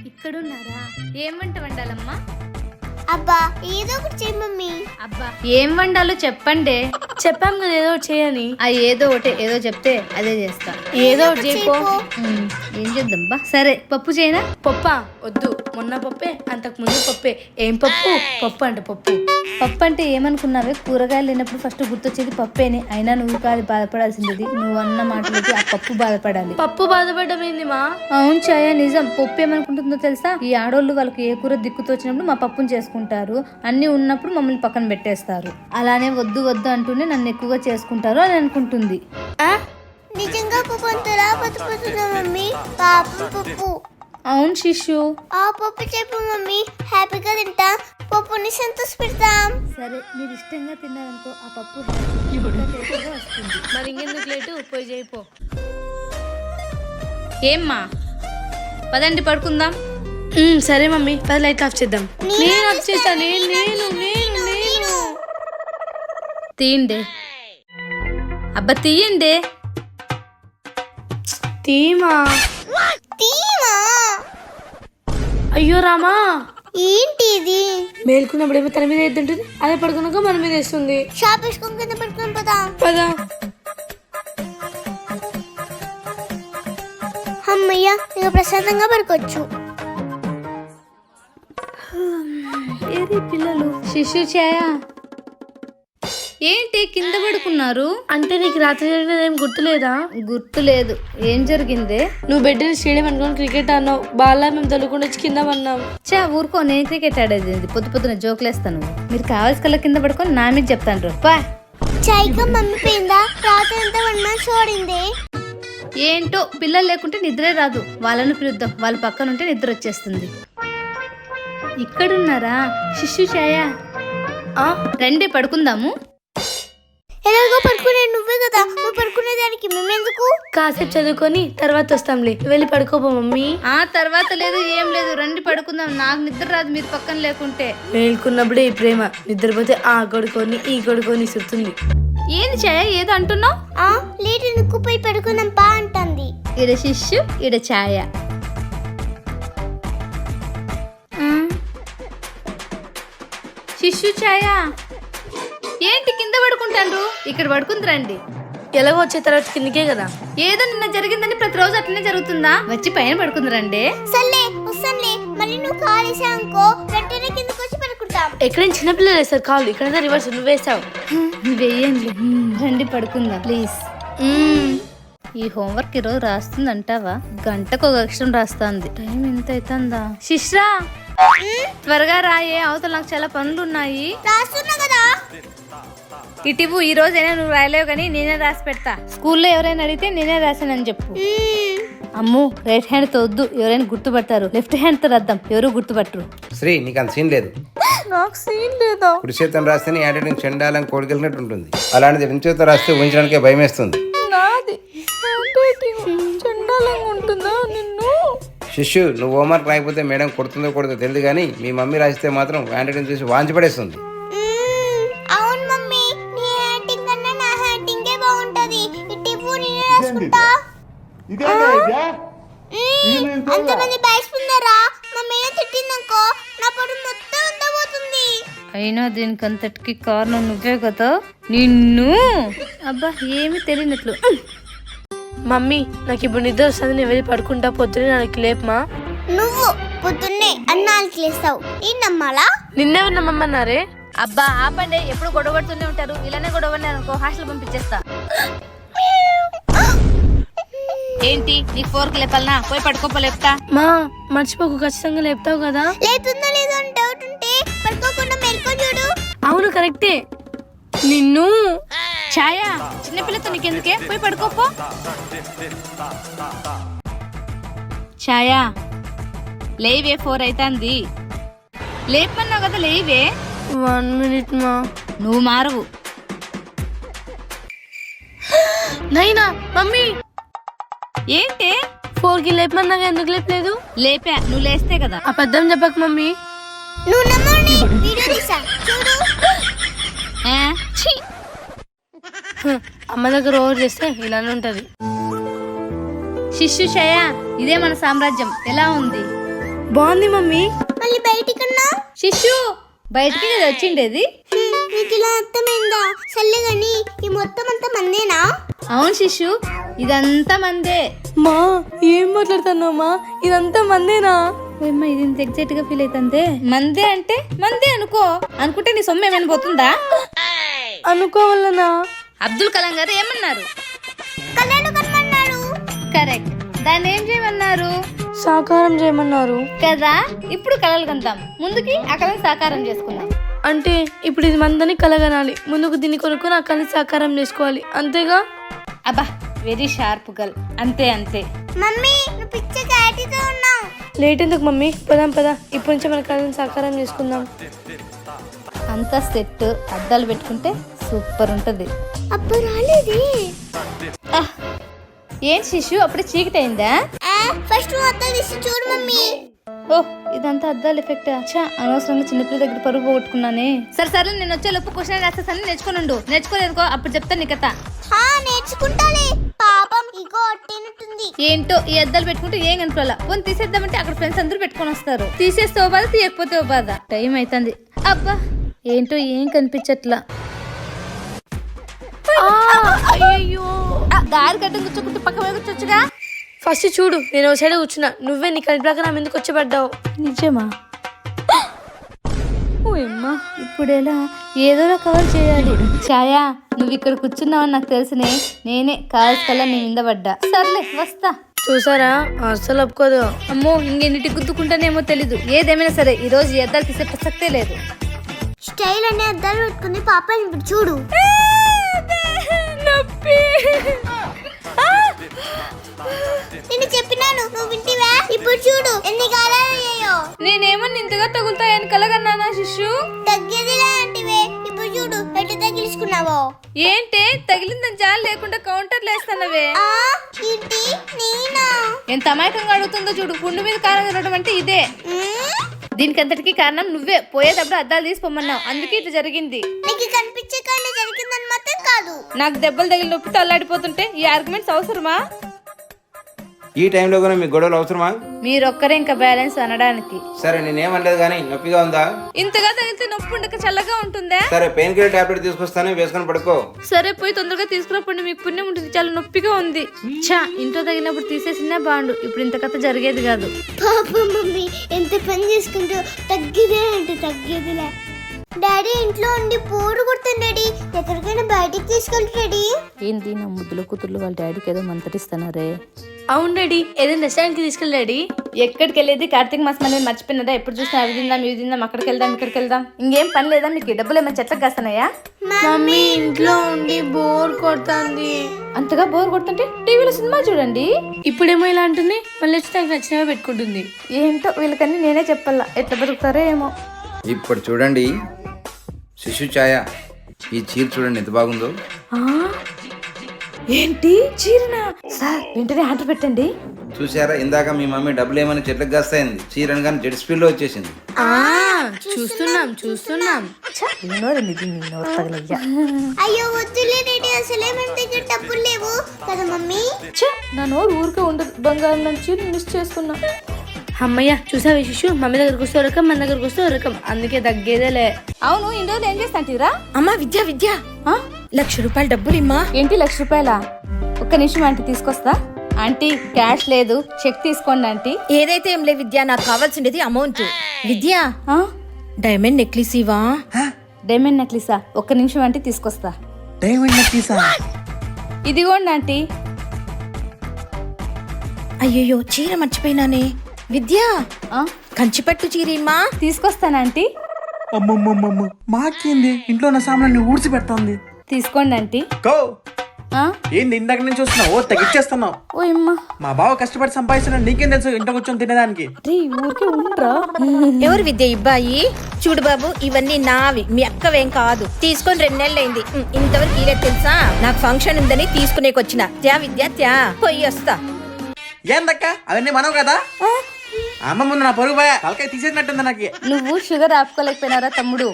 ఇక్కడున్నారా? ఏం వంట వండాలమ్మా? అబ్బా ఏదో ఒకటి చెయ్యి మమ్మీ. అబ్బా ఏం వండాలో చెప్పండి. చెప్పాం కదా ఏదో ఒకటి చేయని. ఏదో ఒకటి ఏదో చెప్తే అదే చేస్తా. ఏదో ఒకటి చేయపో. ఏం చేద్దాం బా. సరే పప్పు చేయనా? పప్పా వద్దు, మొన్న పప్పే, అంతకు ముందు పప్పే. ఏం పప్పు? పప్పు అంటే పప్పు. పప్పు అంటే ఏమనుకున్నావే? కూరగాయలు లేనప్పుడు ఫస్ట్ గుర్తొచ్చేది పప్పేని. అయినా నువ్వు కాదు బాధపడాల్సింది, నువ్వు అన్న మాటలకి ఆ పప్పు బాధపడాలి. పప్పు బాధపడమైంది మా. అవును ఛాయ, నిజం. పప్పు ఏమనుకుంటుందో తెలుసా? ఈ ఆడోళ్ళు వాళ్ళకి ఏ కూర దిక్కుతో వచ్చినప్పుడు మా పప్పును చేసుకుంటారు, అన్ని ఉన్నప్పుడు మమ్మల్ని పక్కన పెట్టేస్తారు. అలానే వద్దు వద్దు అంటూనే నన్ను ఎక్కువగా చేసుకుంటారు అని అనుకుంటుంది. నిజంగా పప్పు అంతలా బతుకుతున్నా మమ్మీ. పాపం పప్పు. అవును శిష్యు. ఆ పప్పు చెప్పు మమ్మీ, హ్యాపీగా తింటా. పప్పుని సంతోష పెడతాం. సరే మీరు ఇష్టంగా తిన్నారనుకో, ఆ పప్పు వస్తుంది. మరి ఇంకెందుకు లేటు, పోయి చేయిపో. ఏమ్మా పదండి పడుకుందాం. సరే మమ్మీ, 10 లైట్ ఆఫ్ చేద్దాం. నేను ఆఫ్ చేస్తాను. నేను తీయండి. అబ్బా తీయండి. తీమా. తీమా. అయ్యో రామా, ఏంటి ఇది? మేల్కున్నప్పుడు ఏమో తన మీద వేస్తుంటుంది, అదే పడుకున్నాక మన మీద వేస్తుంది. షాప్ వేసుకొని కింద పడుకుని పదా. పదా. అమ్మయ్య, ఇక ప్రశాంతంగా పడుకోవచ్చు. పిల్లలు శిశు ఛాయ ఏంటి కింద పడుకున్నారు? అంటే నీకు రాత్రి జరిగినది ఏం గుర్తులేదా? గుర్తులేదు. ఏం జరిగిందే? నువ్వు బెడ్ స్టేడియం అనుకుని క్రికెట్ ఆడినావు, బాగా మేము తల్లుకుండా వచ్చి కింద పడినాం. ఊరుకో, నేను క్రికెట్ ఆడేది. పొద్దు పొద్దున జోకులేస్తాను. మీరు కావాల్సి కల్లా కింద పడుకొని నా మీద చెప్తాను. చాయ్గా మమ్మీ పోయిందా? రాత్రి అంతా వన్నా చూడింది. ఏంటో పిల్లలు లేకుంటే నిద్రే రాదు. వాళ్ళను పిలుద్దాం, వాళ్ళ పక్కన ఉంటే నిద్ర వచ్చేస్తుంది. ఇక్కడున్నారా శిశు ఛాయ? రండి పడుకుందాము. ఎలాగో పడుకునే నువ్వే కదా, నువ్వు పడుకునే దానికి మేమెందుకు? కాసేపు చదువుకొని తర్వాత వస్తాంలే, వెళ్ళి పడుకోపో మమ్మీ. తర్వాత లేదు ఏం లేదు, రండి పడుకుందాం. నాకు నిద్ర రాదు మీరు పక్కన లేకుంటే. మేల్కున్నప్పుడే ఈ ప్రేమ, నిద్రపోతే ఆ కొడుకొని ఈ కొడుకొని సుడుతుంది. ఏంది ఛాయ ఏదో అంటున్నావు? లేట్ ఎందుకు, పోయి పడుకుందాం పా అంటుంది. ఈడ శిష్యు, ఈడ ఛాయ. శిష్యు ఛాయ ఏంటి కింద పడుకుంటాండ్రు? ఇక్కడ పడుకుందిరండి. ఎలాగో వచ్చే తర్వాత కిందకే కదా. ఏదో నిన్న జరిగిందని ప్రతిరోజు అట్లనే జరుగుతుందా? వచ్చి పైన పడుకుందిరండి. సర్లే వస్తానులే, మళ్ళీ నువ్వు కాల్ వేసావనుకో వెంటనే కిందకి వచ్చి పడుకుంటాం. ఎక్కడైనా చిన్నపిల్లలు వేస్తారు కాళ్ళు, ఇక్కడ రివర్స్ నువ్వు వేసావు. వెయ్యండి. రండి పడుకుందాం ప్లీజ్. ఈ హోంవర్క్ ఈరోజు రాస్తుంది అంటావా? గంటకు ఒక అక్షరం రాస్తుంది. టైం ఎంత అవుతుందా? శిష్రా త్వరగా రాయే, అవతల నాకు చాలా పనులు ఉన్నాయి. రాస్తున్నా కదా. ఇటివు ఈ రోజైనా నువ్వు రాయలేవు కానీ నేనే రాసి పెడతా. స్కూల్లో ఎవరైనా అడిగితే నేనే రాశానని చెప్పు. అమ్ము రైట్ హ్యాండ్ తో వద్దు, ఎవరైనా గుర్తుపడతారు. లెఫ్ట్ హ్యాండ్ తో రాద్దాం, ఎవరు గుర్తుపట్టరు. శ్రీ నీకు అంత సీన్ లేదు. నాకు సీన్ లేదా? కుడి చేతం రాస్తేనే ఏడాది చెండాలం కోడికెళ్ళినట్టు ఉంటుంది. అలాంటిది ఎడం చేత రాస్తే ఊహించడానికే భయం వేస్తుంది. నాది చెండాలంగా ఉంటుందా? నిన్ను శిష్యు నువ్వు హోంవర్క్ రాకపోతే మేడం కొడుతుందో కొడుతుందో తెలియదు కానీ మీ మమ్మీ రాస్తే మాత్రం హ్యాండ్ రైటింగ్ చూసి వాంచి పడేస్తుంది. అవును మమ్మీ, నీ హ్యాండింగ్ కన్నా నా హ్యాండింగే బాగుంటది. ఇటిపు నేనే రాసుకుంటా. అంతమంది బయసుకున్నారా? మా మేడం తిట్టిందనుకో నా పడు మొత్తం ఉండబోతుంది. అయినా దీనికి అంతటికి కారణం నువ్వే కదా. నిన్ను అబ్బా ఏమి తెలియనట్లు. మమ్మీ నాకు ఇప్పుడు నిద్ర వస్తుంది, నేను వెళ్ళి పడుకుంటా. పొద్దునే నాకు లేపమా. నువ్వు పొద్దున్నే అన్నానికి లేస్తావు, ఈ నమ్మాలా? నిన్నెవరు నమ్మన్నారే? అబ్బా ఆపండి, ఎప్పుడు గొడవ పడుతూనే ఉంటారు. ఇలానే గొడవ అనుకో హాస్టల్ పంపించేస్తా. ఏంటి నీకు 4కి లేపాలనా? పోయి పడుకోలేపుతా. మా మర్చిపోకు, ఖచ్చితంగా లేపుతావు కదా. లేతుందో లేదో అని డౌట్ ఉంటే పడుకోకుండా మెల్కో చూడు. అవును కరెక్టే. నిన్ను ఛాయ చిన్నపిల్లతో నీకెందుకే, పోయి పడుకోపో. ఛాయ లేవే, 4 అవుతుంది. లేపన్నావు కదా, లేవే. 1 minute మా. నువ్వు మారవు. నైనా మమ్మీ ఏంటి 4కి లేపమన్నాగా, ఎందుకు లేపలేదు? లేపా, నువ్వు లేస్తే కదా. అబద్ధం చెప్పకు మమ్మీ. నువ్వు నమ్మని వీడియో తీసా చూడు. అమ్మ దగ్గర ఓవర్ చేస్తే ఇలానే ఉంటది. శిష్యు శయ, ఇదే మన సామ్రాజ్యం. ఎలా ఉంది? బాగుంది మమ్మీ. మళ్ళీ బయటికన్నా శిష్యు బయటికి కదా వచ్చిండేది. నీకు ఇలా అర్థమైందా? సర్లే గాని ఈ మొత్తం అంతా మందేనా? అవును శిష్యు, ఇదంతా మందే. మా ఏం మాట్లాడుతున్నావు మా? ఇదంతా మందేనా? ఓయమ్మ, ఇది ఇంత ఎగ్జైట్ గా ఫీల్ అవుతుంది. మందే అంటే మందే అనుకో. అనుకుంటే నీ సొమ్ము ఏమైనా పోతుందా? అనుకోవాలనా? అబ్దుల్ కలాం గారు ఏమన్నారు? కళ్ళను కనమన్నాడు. కరెక్ట్. దాన్ని ఏం చేయమన్నారు సాకారం చేయమన్నారు కదా. ఇప్పుడు కలలు కందాం. ముందుకి ఆ కళను సాకారం చేసుకుందాం. అంటే ఇప్పుడు ఇది మందని కలగనాలి, ముందుకు దీన్ని కొనుక్కొని ఆ కళని సాకారం చేసుకోవాలి, అంతేగా? అబ్బా, వెరీ షార్ప్ గర్ల్. అంతే అంతే. మమ్మీ నువ్వు పిచ్చ చాటితో ఉన్నావు. లేట్ ఎందుకు మమ్మీ, పదాం పదా, ఇప్పటి నుంచి మన కళని సాకారం చేసుకుందాం. అంతా సెట్. అద్దాలు పెట్టుకుంటే సూపర్ ఉంటది. అప్పుడు రాలేదే. ఆహ్, ఏం శిశు అప్పుడే చీకటి అయిందా? ఫస్ట్ నువ్వు అర్థం తీసి చూడు మమ్మీ. ఓహ్, ఇదంతా అద్దాలు ఎఫెక్ట్. చా, అనవసరంగా చిన్నపిల్ల దగ్గర పరుగు పోగొట్టుకున్నానే. సరే సరే, నేను వచ్చే లోపు క్వశ్చన్ రాసేసాను. నేర్చుకోనుండు. నేర్చుకోలేదుకో అప్పుడు చెప్తాను నీ కథ. నేర్చుకుంటాలే. పాపం ఇగో అట్టేనట్టుంది. ఏంటో ఈ అద్దాలు పెట్టుకుంటే ఏం కనుకోవాలా. ఫోన్ తీసేద్దామంటే అక్కడ ఫ్రెండ్స్ అందరూ పెట్టుకొని వస్తారు. తీసేస్తే ఓ బాధ, తీయకపోతే ఓ బాధ. టైం అవుతుంది. అబ్బా, ఏంటో ఏం కనిపించట్లా. అయ్యో, దారి కట్టం కూర్చోకుంటే పక్క మీద కూర్చోచ్చుగా. ఫస్ట్ చూడు, నేను సైడ్ కూర్చున్నా, నువ్వే నీ కలి ప్రకారం ఎందుకు వచ్చి పడ్డావు? నిజమా? ఓయమ్మా, ఇప్పుడెలా? ఏదోలా కవర్ చేయాలి. ఛాయా, నువ్వు ఇక్కడ కూర్చున్నావని నాకు తెలిసినే నేనే కాల్స్కల్లా నీ మీద పడ్డా. సర్లే, వస్తా. చూసారా, అస్సలు ఒప్పుకోదు. అమ్మో, ఇంకెన్నిటి గుద్దుకుంటానేమో తెలీదు. ఏదేమైనా సరే ఈ రోజు ఈ అద్దాలు తీసే ప్రసక్తే లేదు. స్టైల్ అనే అద్దాలు పెట్టుకుంది పాపని ఇప్పుడు చూడు. నేను చెప్పినాను, నువ్వు వింటివా? ఇప్పుడు చూడు ఎన్ని గాలాలు అయ్యాయో. నేనేమన్నా ఇంతగా తగులుతాయని కలగన్నానా శిష్యు? తగ్గేదిలే అంటివే. ఇప్పుడు చూడు ఎటు తగిలించుకున్నావో. ఏంటే తగిలిందని జాలి లేకుండా కౌంటర్లు వేస్తానవే. ఏంటి నేనా? ఎంత అమాయకంగా అడుగుతుందో చూడు. పుండు మీద కారం తినడం అంటే ఇదే. దీనికి అంతటికి కారణం నువ్వే. పోయేటప్పుడు అద్దాలు తీసి పొమ్మన్నావు, అందుకే ఇట్లా జరిగింది. నీకు కనిపించే కళ్ళు జరిగిందని మాత్రం కాదు. నాకు దెబ్బలు తగిలి నొప్పి తల్లాడిపోతుంటే ఈ ఆర్గ్యుమెంట్స్ అవసరమా? ఈ టైంలో కూడా మీకు గొడవలు అవసరమా? మీరొక్కరే ఇంకా బ్యాలెన్స్ అనడానికి. సరే, నేనేమనలేదు కానీ నొప్పిగా ఉందా? ఇంతగా తగిలితే నొప్పి ఉండక చల్లగా ఉంటుందా? సరే, పెయిన్ కిల్లర్ టాబ్లెట్ తీసుకొస్తాను, వేసుకొని పడుకో. సరే, పోయి తొందరగా తీసుకురాపండి. మీకు పుణ్యం ఉంటుంది. చాలా నొప్పిగా ఉంది. ఛా, ఇంట్లో తగినప్పుడు తీసేసినా బాగుండు. ఇప్పుడు ఇంత కథ జరిగేది కాదు. పాపం మమ్మీ ఎంత పని చేసుకుంటూ తగ్గేదే అంటే తగ్గేదిలే. డాడీ ఇంట్లో ఉండి బోరు కొడుతుంది డాడీ. ఎక్కడికైనా బయటికి తీసుకెళ్ళి డాడీ. ఏంది నా ముద్దుల కూతుర్లు వాళ్ళ డాడీకి ఏదో మంతరిస్తున్నారే. అవును డాడీ, ఏదైనా రెస్టారెంట్కి తీసుకెళ్ళి డాడీ. ఎక్కడికి వెళ్ళేది? కార్తీక మాసం అనేది మర్చిపోయినదా? ఎప్పుడు చూసినా అవి తిందాం ఇవి తిందాం, అక్కడికి వెళ్దాం ఇక్కడికి వెళ్దాం. ఇంకేం పని లేదా మీకు? డబ్బులు ఏమైనా చెట్లకు కాస్తున్నాయా? మమ్మీ ఇంట్లో ఉండి బోర్ కొడుతుంది. అంతగా బోర్ కొడుతుంటే టీవీలో సినిమా చూడండి. ఇప్పుడేమో ఇలా అంటుంది, మళ్ళీ వచ్చి నాకు నచ్చినవే పెట్టుకుంటుంది. ఏంటో వీళ్ళకన్నీ నేనే చెప్పాలా, ఎట్లా బతుకుతారో ఏమో. ఇప్పుడు చూడండి శిశు ఛాయ, ఈ చీర చూడండి ఎంత బాగుందో. ఏంటి చీరనా? సార్ వెంటనే ఆర్డర్ పెట్టండి. చూసారా, ఇందాక మీ మమ్మీ డబ్బులు ఏమైనా చెట్లకు కాస్తాయింది, చీర అనగానే జెట్ స్పీడ్ లో వచ్చేసింది. చూస్తున్నాం చూస్తున్నాం. అయ్యో వద్దులే డాడీ, అసలే మన దగ్గర డబ్బులు లేవు కదా మమ్మీ. నా నోరు ఊరికే ఉండదు. బంగారం నా చీర మిస్ చేసుకున్నా. అమ్మయ్య, చూసావే శిశు, మమ్మీ దగ్గరకు వస్తే రకం, మన దగ్గరకు వస్తే రకం, అందుకే తగ్గేదేలే. అవును, ఇన్ని రోజులు ఏం చేస్తాంటీరా? అమ్మా విద్య విద్య, 1,00,000 రూపాయలు డబ్బులు ఇమ్మా. ఏంటి 1,00,000 రూపాయలా? ఒక్క నిమిషం ఆంటీ తీసుకొస్తా. ఆంటీ క్యాష్ లేదు, చెక్ తీసుకోండి ఆంటీ. ఏదైతే ఏం లే విద్య, నాకు కావాల్సిండేది అమౌంట్. విద్య, డైమండ్ నెక్లెస్ ఇవా? డైమండ్ నెక్లెసా? ఒక్క నిమిషం ఆంటీ తీసుకొస్తా. డైమండ్ నెక్లెసా? ఇదిగోండి ఆంటీ. అయ్యయ్యో, చీర మర్చిపోయినానే. విద్య, కంచిపట్టు చీర ఇమ్మా. తీసుకొస్తాను ఆంటీ. అమ్మమ్మమ్మమ్మ, మాకేంది ఇంట్లో ఉన్న సామాన్ని ఊడ్చి పెడుతోంది. తీసుకోండి ఆంటీ. కో ఏంది ఇందాక నుంచి చూస్తున్నావు? ఓ తగ్గిచ్చేస్తున్నావు. ఓ అమ్మా, మా బావ కష్టపడి సంపాదిస్తున్నా, నీకేం తెలుసు ఇంట్లో కూర్చొని తినేదానికి. ఊరికే ఉండరా? ఎవరు విద్య ఇబ్బాయి? చూడు బాబు, ఇవన్నీ నావి, మీ అక్కవేం కాదు. తీసుకొని 2 నెలలైంది. ఇంతవరకు ఇలే తెలుసా? నాకు ఫంక్షన్ ఉందని తీసుకునేకొచ్చిన. త్యా విద్య త్యా, పోయి వస్తా. ఏందక్క అవన్నీ మనవు కదా? అమ్మ ముందు నా పరుగు పోయా, తలకాయ తీసేసినట్టుంది నాకు. నువ్వు షుగర్ ఆపుకోలేకపోయినారా తమ్ముడు?